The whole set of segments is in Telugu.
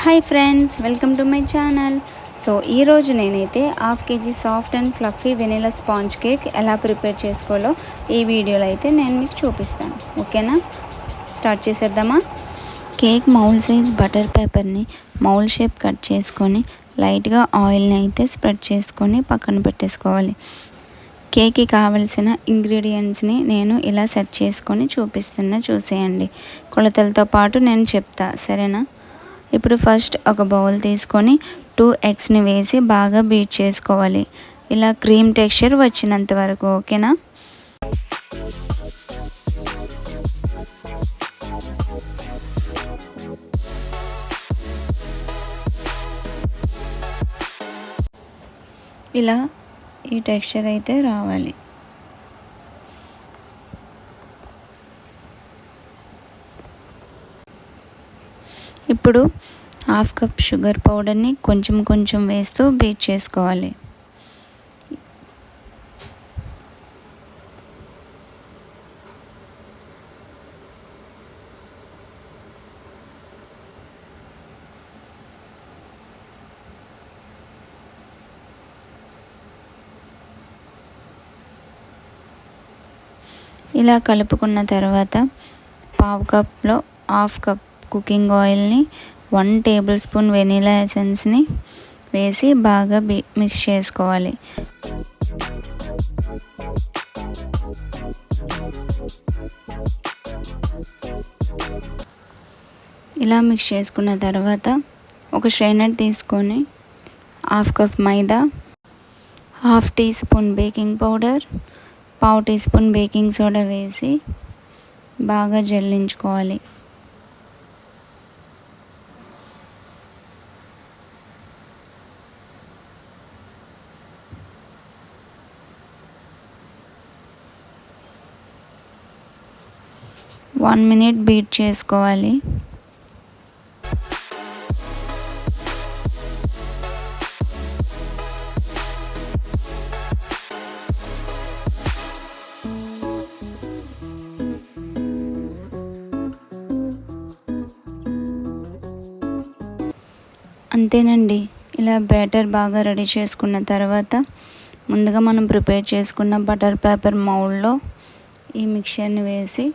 Hi friends, welcome to my channel. So ఈరోజు నేనైతే half KG soft and fluffy vanilla sponge cake ఎలా ప్రిపేర్ చేసుకోవాలో ఈ వీడియోలో అయితే నేను మీకు చూపిస్తాను. ఓకేనా, స్టార్ట్ చేసేద్దామా. కేక్ మౌల్ సైజ్ బటర్ పేపర్ని మౌల్ షేప్ కట్ చేసుకొని లైట్గా ఆయిల్ని అయితే స్ప్రెడ్ చేసుకొని పక్కన పెట్టేసుకోవాలి. కేక్కి కావలసిన ఇంగ్రీడియంట్స్ని నేను ఇలా సెట్ చేసుకొని చూసేయండి. కొలతలతో పాటు నేను చెప్తా, సరేనా. ఇప్పుడు ఫస్ట్ ఒక బౌల్ తీసుకొని 2 ఎగ్స్ని వేసి బాగా బీట్ చేసుకోవాలి. ఇలా క్రీమ్ టెక్స్చర్ వచ్చినంత వరకు, ఓకేనా. ఇలా ఈ టెక్స్చర్ అయితే రావాలి. ఇప్పుడు 1/2 కప్ షుగర్ పౌడర్ని కొంచెం కొంచెం వేస్తూ బీట్ చేసుకోవాలి. ఇలా కలుపుకున్న తర్వాత 1/2 కప్లో 1/2 కప్ కుకింగ్ ఆయిల్ని 1 టేబుల్ స్పూన్ వెనీలా ఎసెన్స్ని వేసి బాగా మిక్స్ చేసుకోవాలి. ఇలా మిక్స్ చేసుకున్న తర్వాత ఒక స్ట్రైనర్ తీసుకొని 1/2 cup maida, 1/2 teaspoon baking powder, 1/2 teaspoon baking soda వేసి బాగా జల్లించుకోవాలి. వన్ మినిట్ బీట్ చేసుకోవాలి. అంతేనండి. ఇలా బ్యాటర్ బాగా రెడీ చేసుకున్న తర్వాత ముందుగా మనం ప్రిపేర్ చేసుకున్న బటర్ పేపర్ మౌల్డ్లో ఈ మిక్చర్ని వేసి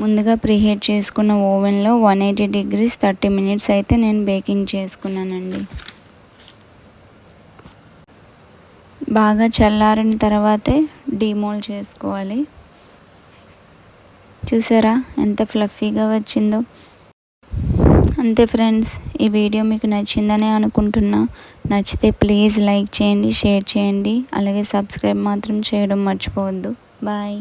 ముందుగా ప్రీహీట్ చేసుకున్న ఓవెన్లో 180 డిగ్రీస్ 30 మినిట్స్ అయితే నేను బేకింగ్ చేసుకున్నానండి. బాగా చల్లారిన తర్వాతే డీమోల్డ్ చేసుకోవాలి. చూసారా ఎంత ఫ్లఫీగా వచ్చిందో. అంతే ఫ్రెండ్స్, ఈ వీడియో మీకు నచ్చిందనే అనుకుంటున్నా. నచ్చితే ప్లీజ్ లైక్ చేయండి, షేర్ చేయండి, అలాగే సబ్స్క్రైబ్ మాత్రం చేయడం మర్చిపోవద్దు. బాయ్.